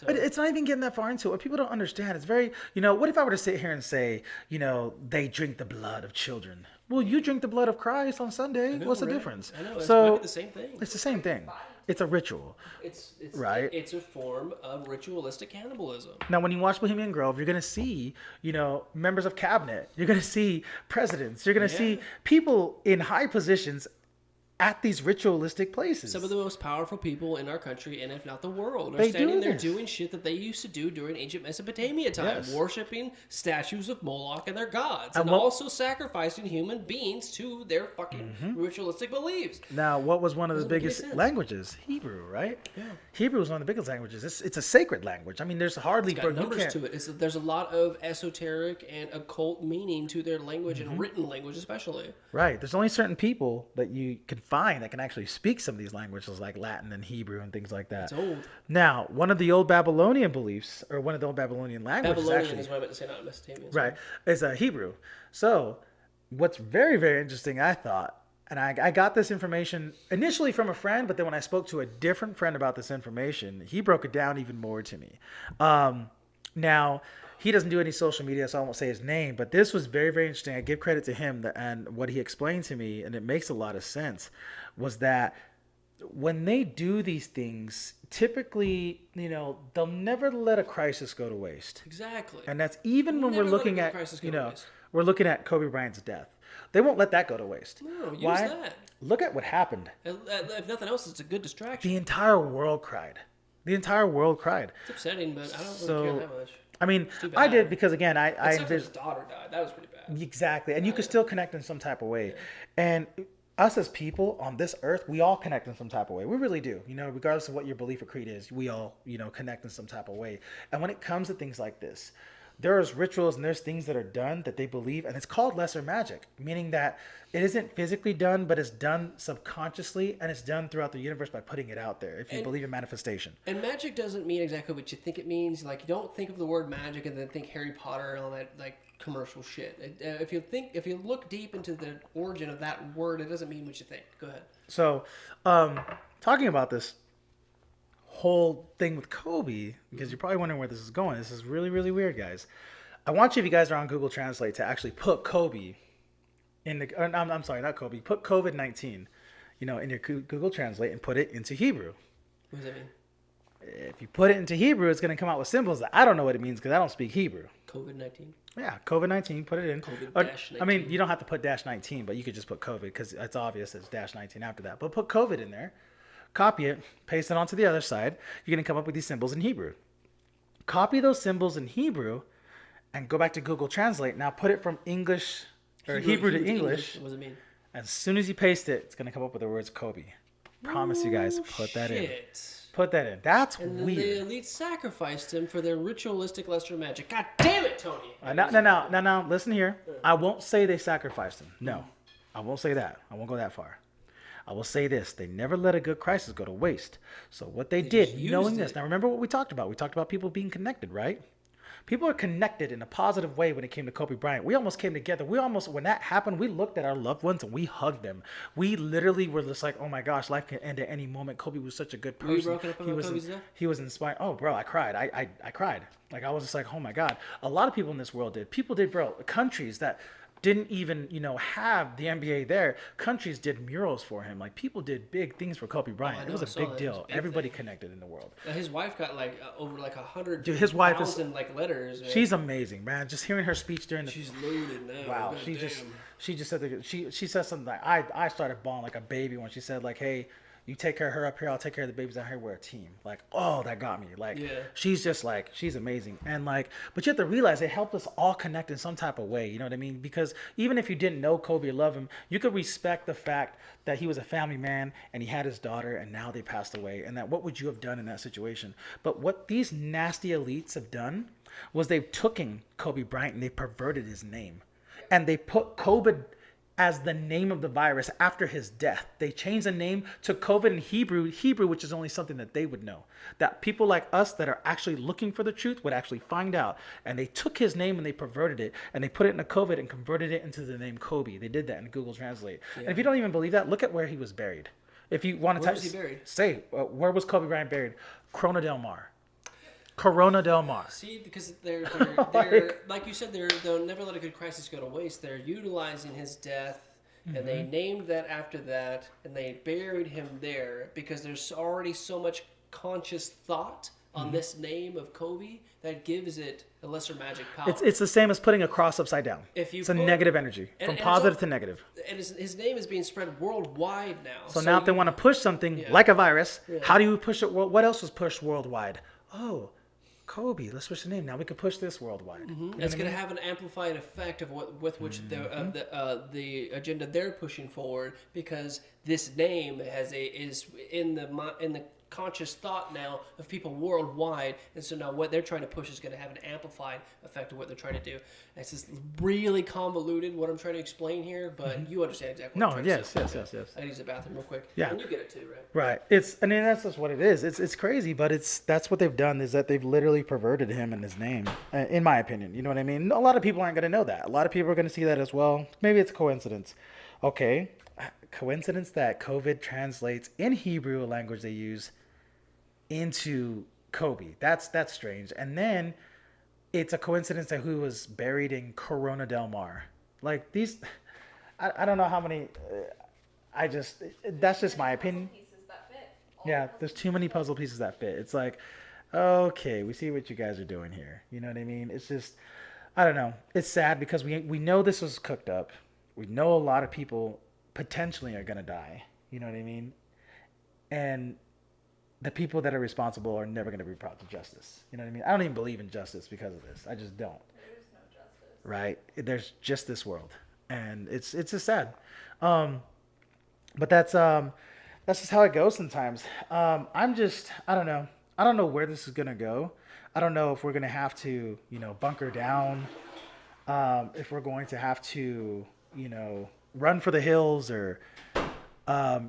B: So-
A: But it's not even getting that far into it. What people don't understand, it's very, what if I were to sit here and say, they drink the blood of children? Well, you drink the blood of Christ on Sunday.
B: I know,
A: What's the
B: right?
A: difference?
B: I know. It's
A: So
B: might be the same thing.
A: it's the same thing.
C: Body
A: It's a ritual.
B: It's
A: Right.
B: It's a form of ritualistic cannibalism.
A: Now, when you watch Bohemian Grove, you're going to see, members of cabinet. You're going to see presidents. You're going to see people in high positions at these ritualistic places.
B: Some of the most powerful people in our country, and if not the world, are
A: They
B: standing
A: do
B: there
A: this.
B: doing shit that they used to do during ancient Mesopotamia time,
A: Yes.
B: worshiping statues of Moloch and their gods,
A: And
B: and
A: what-
B: also sacrificing human beings to their fucking ritualistic beliefs.
A: Now, what was one of the
B: Doesn't make any
A: biggest
B: sense.
A: languages? Hebrew, right?
B: Yeah.
A: Hebrew is one of the biggest languages. It's a sacred language. I mean, there's hardly...
B: Got numbers to it. There's a lot of esoteric and occult meaning to their language and written language, especially.
A: Right. There's only certain people that you can find that can actually speak some of these languages like Latin and Hebrew and things like that.
B: It's old.
A: Now, one of the old Babylonian beliefs, or one of the old Babylonian languages,
B: Babylonian
A: actually,
B: is what I meant to say, not Mesopotamian.
A: right, is Hebrew. So, what's very, very interesting, I thought, and I got this information initially from a friend, but then when I spoke to a different friend about this information, he broke it down even more to me. Now, he doesn't do any social media, so I won't say his name, but this was very, very interesting. I give credit to him, and what he explained to me, and it makes a lot of sense, was that when they do these things, typically, they'll never let a crisis go to waste.
B: Exactly.
A: And that's even when
B: Never
A: we're
B: let a
A: looking
B: good
A: at,
B: crisis go to waste.
A: we're looking at Kobe Bryant's death. They won't let that go to waste.
B: No, use
A: Why?
B: that.
A: Look at what happened.
B: If nothing else, it's a good distraction.
A: The entire world cried. The entire world cried.
B: It's upsetting, but I don't
A: So,
B: really care that much.
A: I mean,
B: too
A: I
B: bad.
A: did because, again,
B: Except for his
A: there's
B: daughter died. That was pretty bad.
A: exactly, and you can still connect in some type of way. And us as people on this earth, we all connect in some type of way. We really do. Regardless of what your belief or creed is, we all, connect in some type of way. And when it comes to things like this, there's rituals and there's things that are done that they believe, and it's called lesser magic, meaning that it isn't physically done, but it's done subconsciously, and it's done throughout the universe by putting it out there, if you believe in manifestation.
B: And magic doesn't mean exactly what you think it means. Like, you don't think of the word magic and then think Harry Potter and all that, like, commercial shit. If you look deep into the origin of that word, it doesn't mean what you think. Go ahead.
A: So, talking about this whole thing with Kobe, because you're probably wondering where this is going. This is really, really weird, guys. I want you, if you guys are on Google Translate, to actually put Kobe in the... I'm sorry, not Kobe. Put COVID-19, in your Google Translate and put it into Hebrew.
B: What does that mean?
A: If you put it into Hebrew, it's going to come out with symbols that I don't know what it means because I don't speak Hebrew.
B: COVID-19?
A: Yeah, COVID-19, put it in.
B: COVID-19.
A: I mean, you don't have to put -19, but you could just put COVID because it's obvious it's -19 after that. But put COVID in there, copy it, paste it onto the other side. You're going to come up with these symbols in Hebrew. Copy those symbols in Hebrew and go back to Google Translate. Now put it from English or Hebrew to English.
B: What does it mean?
A: As soon as you paste it, it's going to come up with the words Kobe. Promise you guys, put that in. Put that in. That's
B: and then
A: weird.
B: the elite sacrificed him for their ritualistic lesser magic. God damn it, Tony!
A: Now, listen here. I won't say they sacrificed him. No, I won't say that. I won't go that far. I will say this. They never let a good crisis go to waste. So what they did,
B: just used
A: knowing this.
B: it.
A: Now, remember what we talked about. We talked about people being connected, right? People are connected in a positive way when it came to Kobe Bryant. We almost came together. When that happened, we looked at our loved ones and we hugged them. We literally were just like, oh my gosh, life can end at any moment. Kobe was such a good person.
B: Were you broken up about Kobe's death?
A: He was inspired. Oh, bro, I cried. I cried. Like, I was just like, oh my God. A lot of people in this world did. People did, bro. Countries that didn't even, have the NBA there. Countries did murals for him. Like, people did big things for Kobe Bryant. It was a big deal. Everybody connected in the world.
B: His wife got over 100.
A: Dude, his wife is
B: letters. Man.
A: She's amazing, man. Just hearing her speech during the...
B: She's loaded now.
A: Wow.
B: God
A: She
B: damn.
A: just said she said something like, I started bawling like a baby when she said, like, hey, you take care of her up here, I'll take care of the babies down here. We're a team. Like, oh, that got me. Like,
B: Yeah.
A: she's just like, she's amazing. And like, but you have to realize it helped us all connect in some type of way. You know what I mean? Because even if you didn't know Kobe or love him, you could respect the fact that he was a family man and he had his daughter and now they passed away. And that what would you have done in that situation? But what these nasty elites have done was they've taken Kobe Bryant and they perverted his name. And they put COVID as the name of the virus after his death. They changed the name to COVID in Hebrew, which is only something that they would know. That people like us that are actually looking for the truth would actually find out. And they took his name and they perverted it. And they put it in a COVID and converted it into the name Kobe. They did that in Google Translate. Yeah. And if you don't even believe that, look at where he was buried. If you want to
B: Where was he buried?
A: Say, where was Kobe Bryant buried? Corona del Mar. Corona del Mar.
B: See, because they're like you said, they'll never let a good crisis go to waste. They're utilizing his death and they named that after that, and they buried him there because there's already so much conscious thought on this name of Kobe that gives it a lesser magic power.
A: It's the same as putting a cross upside down. It's a negative energy, from positive to negative.
B: And his name is being spread worldwide now.
A: So now if they want to push something like a virus, how do you push it? What else was pushed worldwide? Oh, Kobe. Let's switch the name. Now we can push this worldwide. You know
B: it's going to have an amplified effect of with which the agenda they're pushing forward, because this name is in the conscious thought now of people worldwide, and so now what they're trying to push is going to have an amplified effect of what they're trying to do. It's just really convoluted what I'm trying to explain here, but you understand exactly what I'm trying to say. Yes. I use the bathroom real quick.
A: Yeah.
B: And you get it too, right?
A: Right. I mean, that's just what it is. It's crazy, but that's what they've done, is that they've literally perverted him and his name, in my opinion. You know what I mean? A lot of people aren't going to know that. A lot of people are going to see that as well. Maybe it's a coincidence. Okay. Coincidence that COVID translates in Hebrew, a language they use, into Kobe. That's strange. And then it's a coincidence that who was buried in Corona del Mar. Like these, I don't know how many. That's just my opinion. Yeah, there's too many puzzle pieces that fit. It's like, okay, we see what you guys are doing here. You know what I mean? It's just, I don't know. It's sad because we know this was cooked up. We know a lot of people potentially are gonna die. You know what I mean? And the people that are responsible are never going to be brought to justice. You know what I mean? I don't even believe in justice because of this. I just don't.
C: There is no justice.
A: Right? There's just this world, and it's just sad. But that's just how it goes sometimes. I don't know. I don't know where this is going to go. I don't know if we're going to have to, bunker down. If we're going to have to, run for the hills or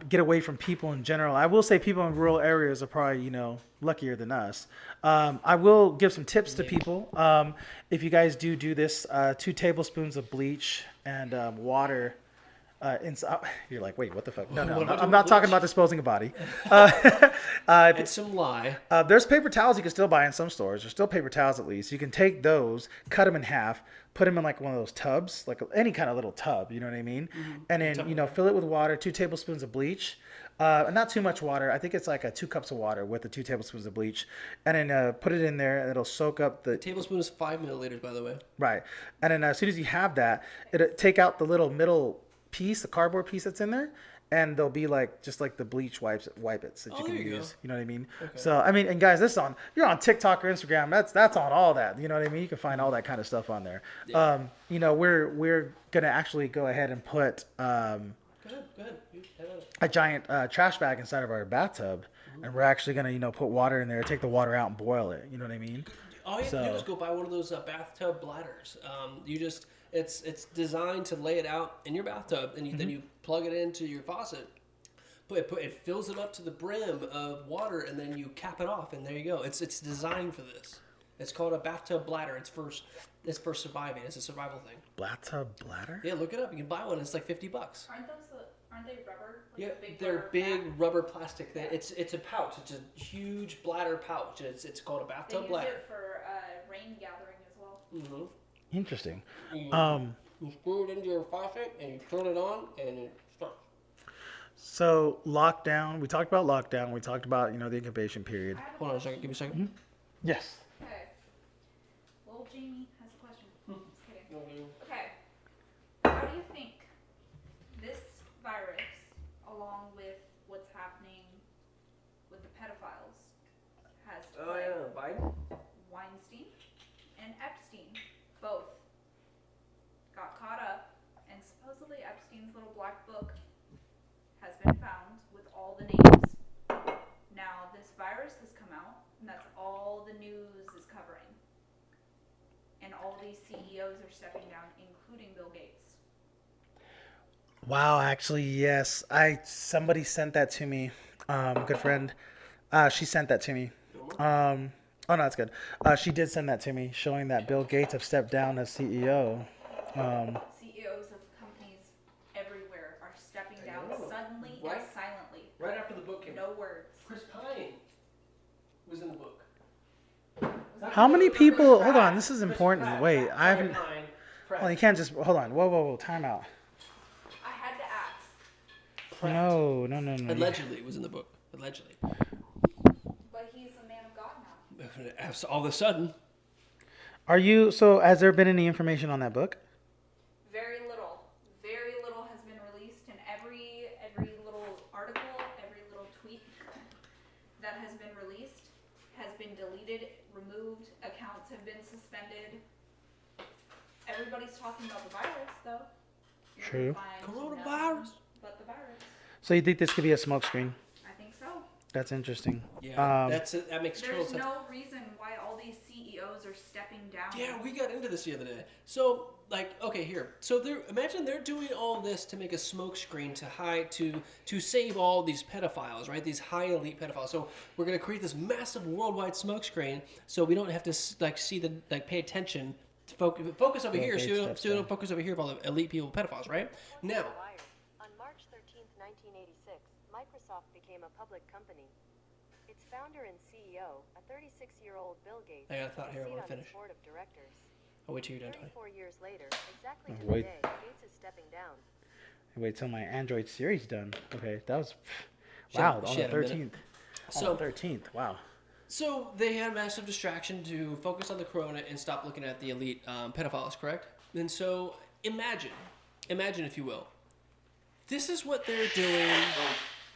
A: get away from people in general. I will say people in rural areas are probably, luckier than us. I will give some tips to people. If you guys do this, 2 tablespoons of bleach and water. You're like, wait, what the fuck? No, I'm not talking about disposing a body.
B: It's some lie.
A: There's paper towels you can still buy in some stores. There's still paper towels at least. You can take those, cut them in half, put them in like one of those tubs, like any kind of little tub, you know what I mean? And then, fill it with water, 2 tablespoons of bleach. Not too much water. I think it's like 2 cups of water with the 2 tablespoons of bleach. And then put it in there and it'll soak up the...
B: A tablespoon is 5 milliliters, by the way.
A: Right. And then as soon as you have that, it'll take out the little middle piece, the cardboard piece that's in there, and there'll be just like the bleach wipe-its that you can use. You know what I mean? Okay. So I mean, and guys, you're on TikTok or Instagram. That's on all that. You know what I mean? You can find all that kind of stuff on there. Yeah. We're gonna actually go ahead and put
B: Go ahead.
A: a giant trash bag inside of our bathtub, and we're actually gonna put water in there, take the water out, and boil it. You know what I mean?
B: All you have to do is go buy one of those bathtub bladders. It's designed to lay it out in your bathtub, and then you plug it into your faucet. But it fills it up to the brim of water, and then you cap it off, and there you go. It's designed for this. It's called a bathtub bladder. It's for surviving. It's a survival thing.
A: Bathtub bladder?
B: Yeah, look it up. You can buy one. It's like $50.
C: Aren't they rubber?
B: Yeah, they're big rubber plastic thing. It's a pouch. It's a huge bladder pouch. It's called a bathtub bladder.
C: They use it for rain gathering as well.
B: Mm-hmm.
A: Interesting.
B: You screw it into your faucet and you turn it on and it starts.
A: So lockdown. We talked about lockdown. We talked about the incubation period.
B: Hold on a second. Give me a second.
A: Yes.
C: Okay. Little Jamie has a question. Just kidding.
B: Mm-hmm.
C: Okay. How do you think this virus, along with what's happening with the pedophiles, has
B: Biden?
C: Weinstein and Epstein both got caught up, and supposedly Epstein's little black book has been found with all the names. Now this virus has come out, and that's all the news is covering. And all these CEOs are stepping down, including Bill Gates.
A: Wow, actually, yes. Somebody sent that to me. Good friend. She sent that to me. Oh, no, that's good. She did send that to me, showing that Bill Gates have stepped down as CEO.
C: CEOs of companies everywhere are stepping down suddenly and silently.
B: Right after the book came out.
C: No words.
B: Chris Pine was in the book.
A: How many people... Hold on, this is important. Wait, I haven't... Well, you can't just... Hold on. Whoa. Time out.
C: I had to
B: Pratt.
A: No.
B: Allegedly, it was in the book. Allegedly.
C: But he's a man of God now.
B: All of a sudden.
A: So has there been any information on that book?
C: Very little. Very little has been released, and every little article, every little tweet that has been released has been deleted, removed. Accounts have been suspended. Everybody's talking about the virus, though.
A: True.
B: Coronavirus.
C: But the virus.
A: So you think this could be a smokescreen?
C: I think so.
A: That's interesting.
B: Yeah, that makes total
C: There's
B: sense.
C: no reason why all these CEOs are stepping down.
B: Yeah, we got into this the other day. So, here. So imagine they're doing all this to make a smokescreen to save all these pedophiles, right? These high elite pedophiles. So we're gonna create this massive worldwide smokescreen, so we don't have to pay attention. Focus over here, so you don't focus over here of all the elite people, pedophiles, right? Now.
D: On March 13th, 1986, Microsoft became a public company. Its founder and CEO, a 36-year-old Bill Gates,
B: I got a thought here. I want to
D: on the
B: finish.
D: board of directors.
B: I'll wait till you're done, Tony.
D: 34 years later, exactly to
A: Wait.
D: the day, Gates is stepping down.
A: Wait till my Android series done. Okay, that was
B: Shit,
A: wow on the
B: shit, a minute.
A: 13th.
B: So-
A: on the 13th. Wow.
B: So they had a massive distraction to focus on the corona and stop looking at the elite pedophiles, correct? And so imagine if you will, this is what they're doing.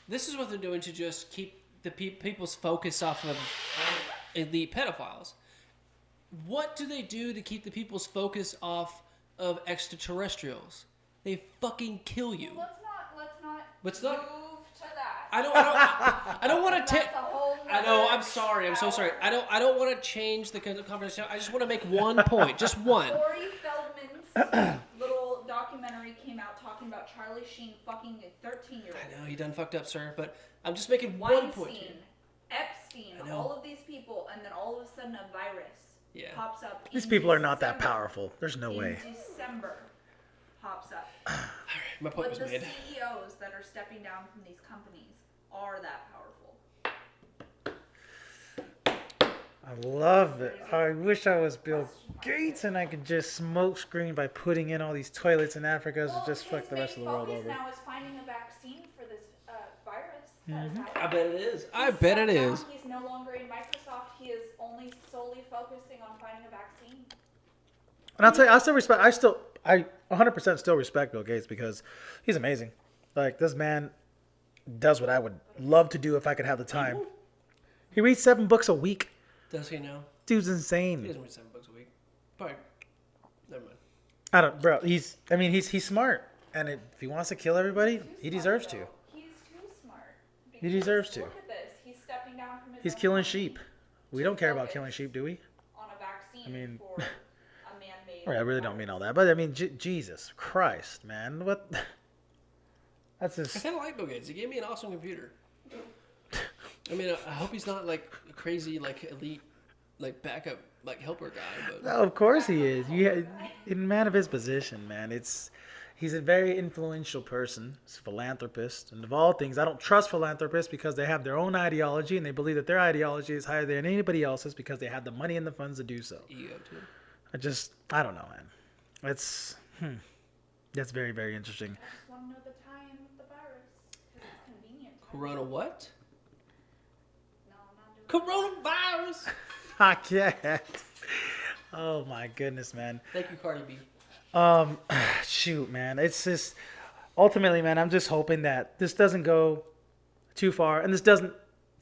B: This is what they're doing to just keep the people's focus off of elite pedophiles. What do they do to keep the people's focus off of extraterrestrials? They fucking kill you.
C: Let's not move to that.
B: I don't want to take.
C: That's a whole
B: I know.
C: nother
B: I'm sorry. I'm so sorry.
C: hour.
B: I don't want to change the conversation. I just want to make one point. Just one.
C: Corey Feldman's little documentary came out talking about Charlie Sheen fucking a 13-year-old.
B: I know you done fucked up, sir. But I'm just making one point.
C: Weinstein, Epstein,
B: I know.
C: all of these people, and then all of a sudden a virus
B: Yeah.
C: pops up.
A: These
C: in
A: people are not that
C: December.
A: powerful. There's no way.
C: In December, pops up.
B: My point
C: But
B: was
C: the
B: made.
C: CEOs that are stepping down from these companies are that powerful.
A: I love it. I wish I was Bill Gates and I could just smoke screen by putting in all these toilets in Africa to just fuck the rest of the world
C: His
A: over.
C: main focus now is finding a vaccine for this virus. That is
B: I
C: happening.
B: bet it is. I
C: He's
B: bet it
C: stepped down.
B: is.
C: He's no longer in Microsoft. He is only solely focusing on finding a vaccine.
A: And I'll tell you, I 100% still respect Bill Gates because he's amazing. Like, this man does what I would love to do if I could have the time. He reads 7 books a week.
B: Does he know?
A: Dude's
B: He
A: insane.
B: doesn't read $7 a week. Probably. Never mind.
A: I don't, bro. He's smart, and if he wants to kill everybody, he deserves to.
C: He's too smart.
A: He deserves to.
C: Look at this. He's stepping down from his
A: He's
C: own
A: killing
C: company
A: sheep. We don't care about killing sheep, do we?
C: on a vaccine
A: I mean-
C: for a man-made.
A: I really don't mean all that, but I mean, Jesus Christ, man, what? That's
B: I
A: just.
B: kind of like Bill Gates. He gave me an awesome computer. I mean, I hope he's not like a crazy, like elite, like backup, like helper guy. But
A: No, of course he is. A man of his position, man. He's a very influential person. He's a philanthropist, and of all things, I don't trust philanthropists because they have their own ideology and they believe that their ideology is higher than anybody else's because they have the money and the funds to do so.
B: ego too.
A: I don't know, man. That's very, very interesting.
C: I just want to know the time of the virus because it's convenient.
B: Corona what?
C: No, I'm not doing
B: Coronavirus.
A: I can't. Oh my goodness, man.
B: Thank you, Cardi B.
A: Shoot, man. It's just ultimately, man, I'm just hoping that this doesn't go too far and this doesn't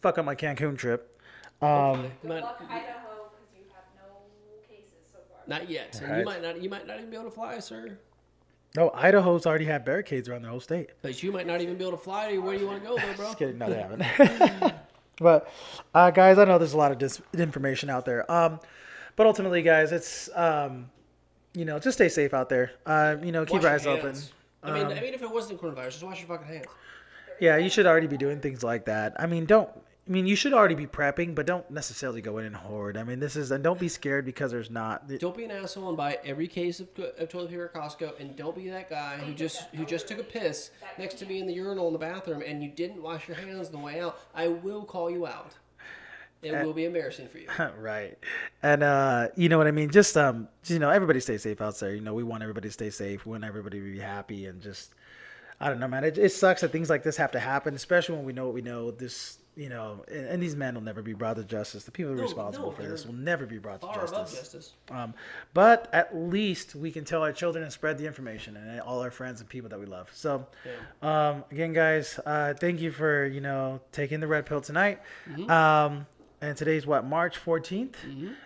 A: fuck up my Cancun trip.
B: Hopefully.
C: Good luck, Idaho, because you have no cases so far.
B: Not yet. And
A: Right.
B: you might not even be able to fly, sir.
A: No, Idaho's already had barricades around the whole state.
B: But you might not even be able to fly to where you want to go, though, bro.
A: Just kidding. No, they haven't. But, guys, I know there's a lot of disinformation out there. But ultimately, guys, it's, just stay safe out there. Keep
B: Wash
A: your eyes
B: your
A: open.
B: hands. I mean, if it wasn't coronavirus, just wash your fucking hands.
A: Yeah, you should already be doing things like that. You should already be prepping, but don't necessarily go in and hoard. And don't be scared because there's not.
B: Don't be an asshole and buy every case of toilet paper at Costco, and don't be that guy who just took a piss next to me in the urinal in the bathroom and you didn't wash your hands on the way out. I will call you out. It will be embarrassing for you.
A: Right. And, you know what I mean? Just, everybody stay safe out there. We want everybody to stay safe. We want everybody to be happy and just, I don't know, man. It sucks that things like this have to happen, especially when we know what we know. This, and these men will never be brought to justice. The people responsible for this will never be brought to
B: Far above
A: justice.
B: justice.
A: But at least we can tell our children and spread the information and all our friends and people that we love. So, again, guys, thank you for taking the red pill tonight. And today's March 14th.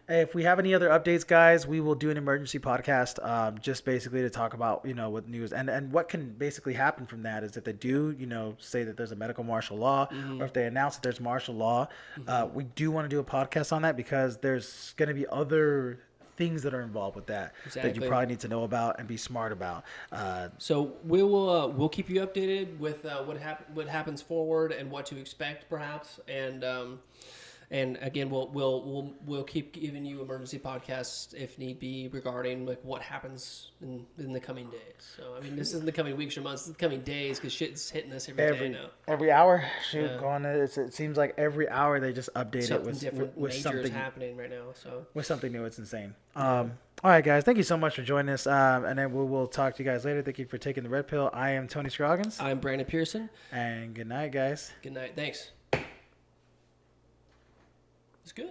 A: If we have any other updates, guys, we will do an emergency podcast, just basically to talk about, what news and what can basically happen from that is if they do, say that there's a medical martial law, or if they announce that there's martial law, we do want to do a podcast on that because there's going to be other things that are involved with that that you probably need to know about and be smart about.
B: So we'll keep you updated with what happens forward and what to expect, perhaps, and again, we'll keep giving you emergency podcasts if need be regarding like what happens in the coming days. So I mean, this isn't the coming weeks or months; it's the coming days because shit's hitting us every day now.
A: Every hour, it seems like every hour they just update
B: Something
A: it with something
B: happening right now. So
A: with something new, it's insane. All right, guys, thank you so much for joining us, and then we'll talk to you guys later. Thank you for taking the red pill. I am Tony Scroggins.
B: I'm Brandon Pearson.
A: And good night, guys.
B: Good night. Thanks. It's good.